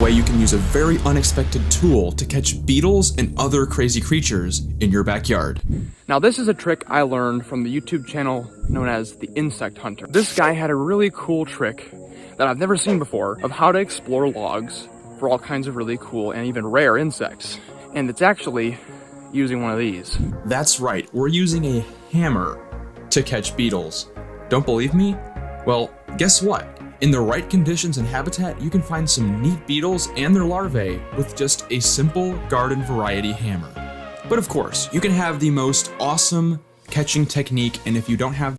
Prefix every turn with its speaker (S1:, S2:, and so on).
S1: way you can use a very unexpected tool to catch beetles and other crazy creatures in your backyard.
S2: Now this is a trick I learned from the YouTube channel known as the Insect Hunter. This guy had a really cool trick that I've never seen before of how to explore logs for all kinds of really cool and even rare insects. And it's actually using one of these.
S1: That's right, we're using a hammer to catch beetles. Don't believe me? Well, guess what? In the right conditions and habitat, you can find some neat beetles and their larvae with just a simple garden variety hammer. But of course, you can have the most awesome catching technique, and if you don't have